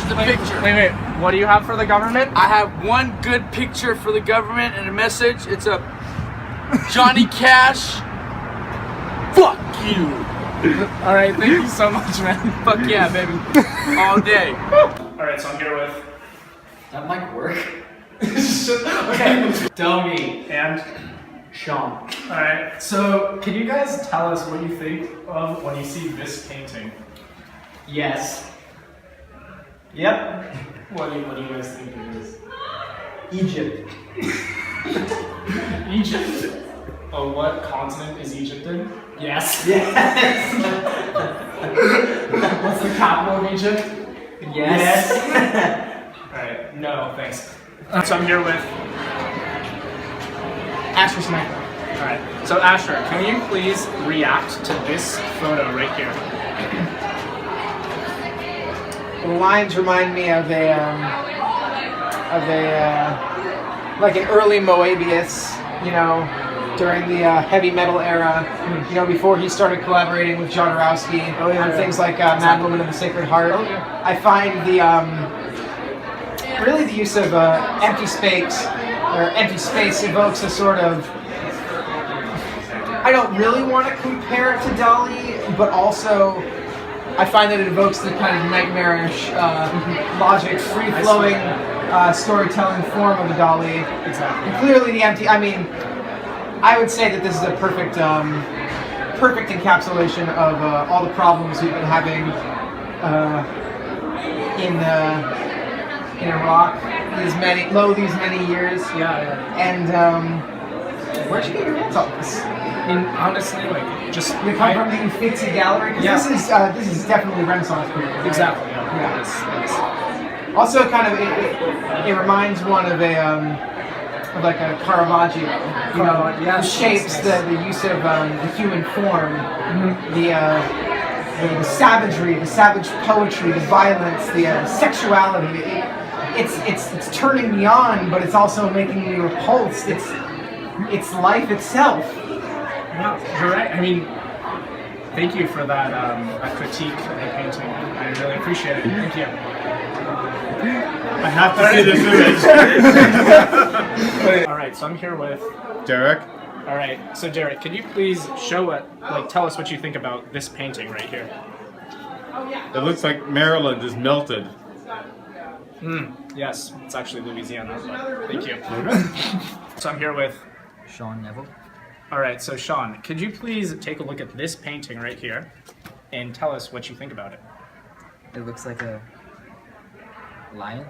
the picture. Wait. What do you have for the government? I have one good picture for the government and a message. It's a Johnny Cash. Fuck you. All right, thank you so much, man. Fuck yeah, baby. All day. All right, so I'm here with That might work. Okay. Døne and Shawn. all right. So, can you guys tell us what you think of when you see this painting? Yes. Yep. What do you guys think it is? Egypt. Egypt. Oh, what continent is Egypt in? Yes. Yes. What's the capital of Egypt? Yes. All right. No, thanks. So I'm here with Asher Sniper. All right. So Asher, can you please react to this photo right here? The lines remind me of like an early Moebius, you know, during the heavy metal era, you know, before he started collaborating with Jodorowsky on things like Mad Woman of the Sacred Heart. I find really the use of empty space evokes a sort of, I don't really want to compare it to Dali, but also I find that it evokes the kind of nightmarish logic, free-flowing storytelling form of the Dali. Exactly. And clearly the empty, I mean, I would say that this is a perfect encapsulation of all the problems we've been having in Iraq these many years. Yeah. And where'd you get your hands on this? I mean, honestly, like, just You come from the Uffizi Gallery? 'Cause this is definitely Renaissance period. Right? exactly. Yeah. Yes. Also, kind of, it reminds one of of like a Caravaggio. You know, Yes, shapes yes. the use of the human form, the savagery, the savage poetry, the violence, the sexuality. It's turning me on, but it's also making me repulsed. It's life itself. No, you're right. I mean, thank you for that critique of the painting. I really appreciate it. Thank you. I have to see this image. All right, so I'm here with Derek? All right, so Derek, can you please tell us what you think about this painting right here? It looks like Maryland is melted. Yes, it's actually Louisiana, but thank you. So I'm here with Shawn Neville. All right, so Shawn, could you please take a look at this painting right here and tell us what you think about it? It looks like a lion.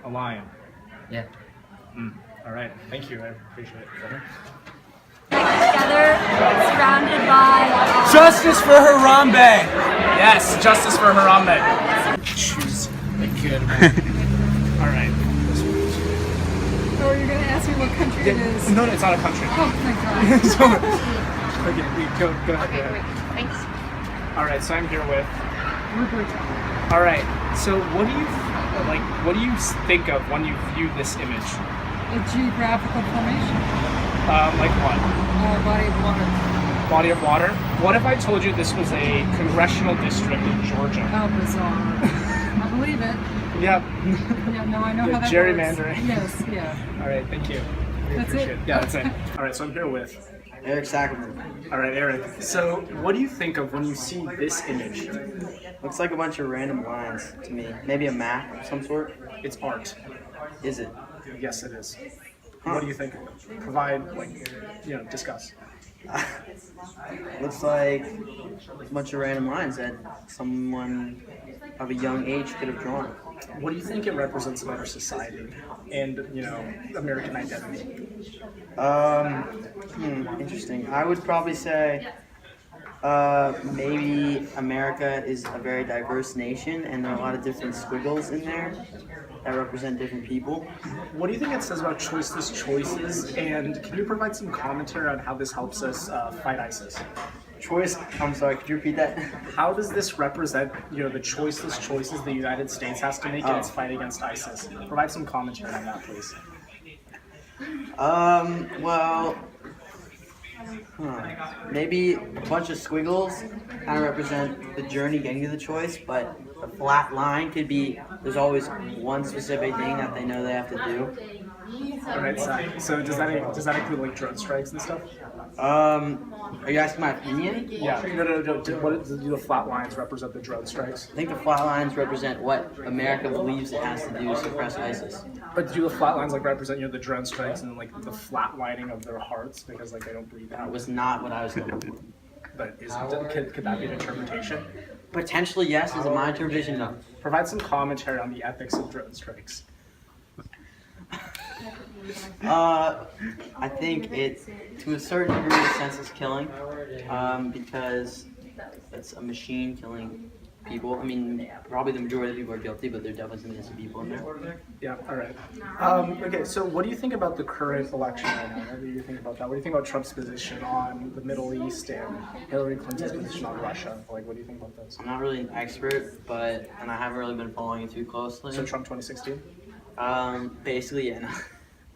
A lion. Yeah. All right, thank you. I appreciate it. Together, surrounded by Justice for Harambe. Yes, justice for Harambe. Choose a good one. All right. Oh, you're gonna ask me what country it is? No, it's not a country. Oh, thank God. So, okay, go ahead. Thanks. All right, so I'm here with. Rupert. All right, so what do you think of when you view this image? A geographical formation. Like what? Body of water. Body of water? What if I told you this was a congressional district in Georgia? How bizarre. I believe it. Yep. Yeah, no, I know The how that gerrymandering. works. Yes, yeah. All right, thank you. We That's appreciate it? Yeah, that's it. All right, so I'm here with. Eric Sach. All right, Eric. So, what do you think of when you see this image? Looks like a bunch of random lines to me. Maybe a map of some sort. It's art. Is it? Yes, it is. What do you think? Provide, discuss. Looks like a bunch of random lines that someone of a young age could have drawn. What do you think it represents about our society and, American identity? Interesting. I would probably say maybe America is a very diverse nation and there are a lot of different squiggles in there that represent different people. What do you think it says about choiceless choices, and can you provide some commentary on how this helps us fight ISIS? I'm sorry, could you repeat that? How does this represent, the choiceless choices the United States has to make in its fight against ISIS? Provide some commentary on that, please. Well, Maybe a bunch of squiggles kind of represent the journey getting to the choice, but a flat line could be there's always one specific thing that they know they have to do. All right, Sach. So does that include like drone strikes and stuff? Are you asking my opinion? Yeah. No. Do the flat lines represent the drone strikes? I think the flat lines represent what America believes it has to do to suppress ISIS. But do the flat lines like represent the drone strikes and like the flat lining of their hearts because like they don't breathe That out? was not what I was going for. But could that be an interpretation? Potentially yes, is it my interpretation? No. Provide some commentary on the ethics of drone strikes. I think it, to a certain degree, is senseless killing, because it's a machine killing people. I mean, probably the majority of people are guilty, but there are definitely some innocent people in there. Yeah, all right. Okay, so what do you think about the current election right now? What do you think about that? What do you think about Trump's position on the Middle East and Hillary Clinton's position on Russia? Like, what do you think about those? I'm not really an expert, and I haven't really been following it too closely. So Trump 2016? Basically, yeah. No.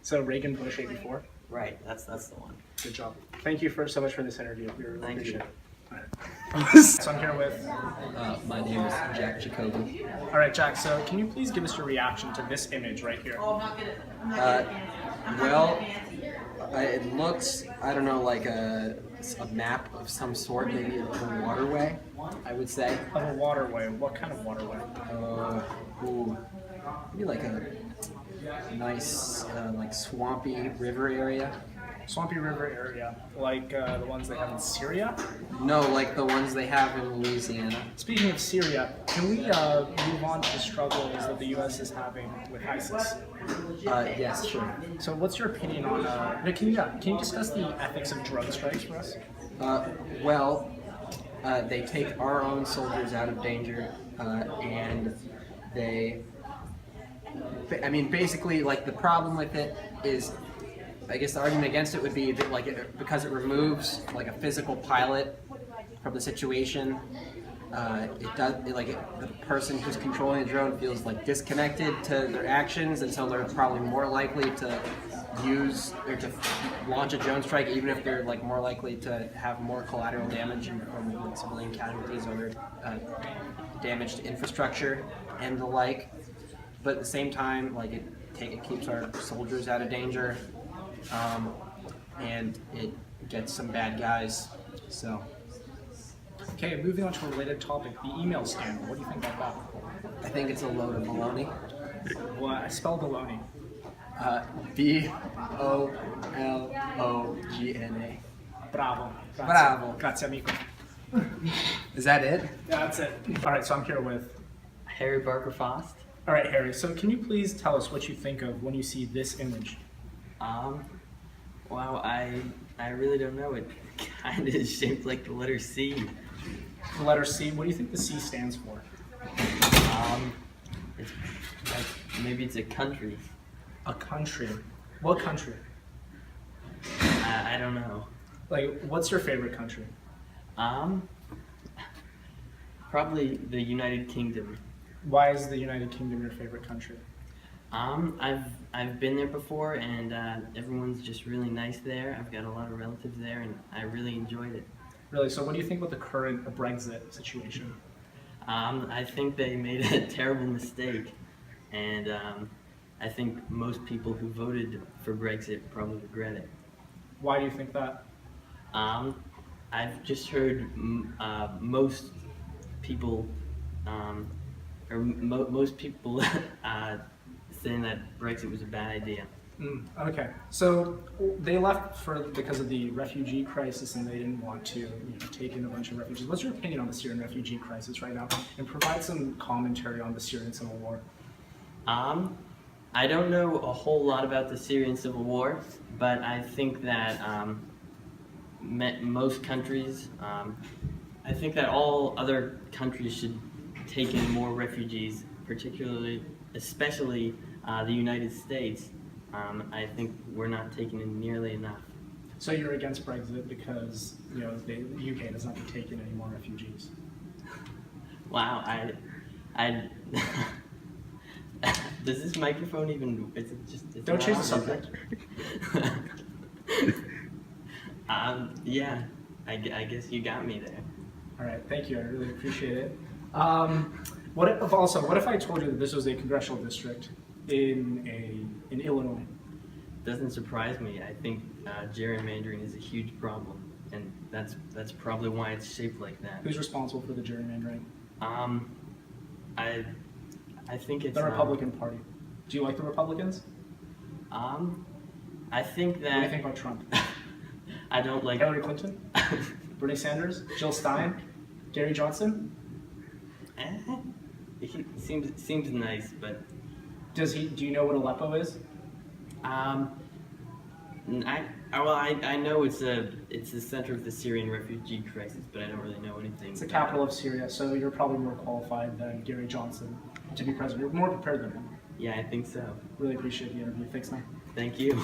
So Reagan, Bush 84? Right, that's the one. Good job. Thank you so much for this interview. We really Thank appreciate you. it. All right. So I'm here with. My name is Jack Jacoby. All right, Jack. So can you please give us your reaction to this image right here? It looks, I don't know, like a map of some sort, maybe a waterway, I would say. Of a waterway. What kind of waterway? Maybe like a nice, like swampy river area. Swampy river area, like the ones they have in Syria. No, like the ones they have in Louisiana. Speaking of Syria, can we move on to the struggles that the U.S. is having with ISIS? Yes, sure. So, what's your opinion on? Can you discuss the ethics of drone strikes for us? They take our own soldiers out of danger, and basically, like the problem with it is, I guess the argument against it would be that because it removes like a physical pilot from the situation, the person who's controlling the drone feels like disconnected to their actions, and so they're probably more likely to use or to launch a drone strike, even if they're like more likely to have more collateral damage from like, civilian casualties or damaged infrastructure and the like. But at the same time, like it keeps our soldiers out of danger. And it gets some bad guys, so. Okay, moving on to a related topic, the email scandal. What do you think about that? I think it's a load of baloney. Well, I spell baloney. B-O-L-O-G-N-A. Bravo. Bravo. Grazie, amico. Is that it? Yeah, that's it. All right, so I'm here with. Harry Barker Fost. All right, Harry. So can you please tell us what you think of when you see this image? Wow, I really don't know. It kind of is shaped like the letter C. The letter C. What do you think the C stands for? It's like, maybe it's a country. A country. What country? I don't know. Like, what's your favorite country? Probably the United Kingdom. Why is the United Kingdom your favorite country? I've been there before, and everyone's just really nice there. I've got a lot of relatives there, and I really enjoyed it. Really? So what do you think about the current Brexit situation? I think they made a terrible mistake, and I think most people who voted for Brexit probably regret it. Why do you think that? I've just heard most people, most people saying that Brexit was a bad idea. Okay, so they left because of the refugee crisis, and they didn't want to take in a bunch of refugees. What's your opinion on the Syrian refugee crisis right now? And provide some commentary on the Syrian civil war. I don't know a whole lot about the Syrian civil war, but I think that most countries, I think that all other countries should take in more refugees, especially the United States. I think we're not taking in nearly enough. So you're against Brexit because the UK does not take in any more refugees. Wow, I does this microphone even? Is it just? Don't change the subject. Yeah, I guess you got me there. All right, thank you. I really appreciate it. What if I told you that this was a congressional district in Illinois? Doesn't surprise me. I think gerrymandering is a huge problem, and that's probably why it's shaped like that. Who's responsible for the gerrymandering? I think it's The Republican Party. Do you like the Republicans? I think that. What do you think about Trump? I don't like Hillary Clinton? Bernie Sanders? Jill Stein? Gary Johnson? He seems nice, but Do you know what Aleppo is? I know it's the center of the Syrian refugee crisis, but I don't really know anything. It's the about capital of Syria, so you're probably more qualified than Gary Johnson to be president. You're more prepared than him. Yeah, I think so. Really appreciate the interview. Thanks, man. Thank you.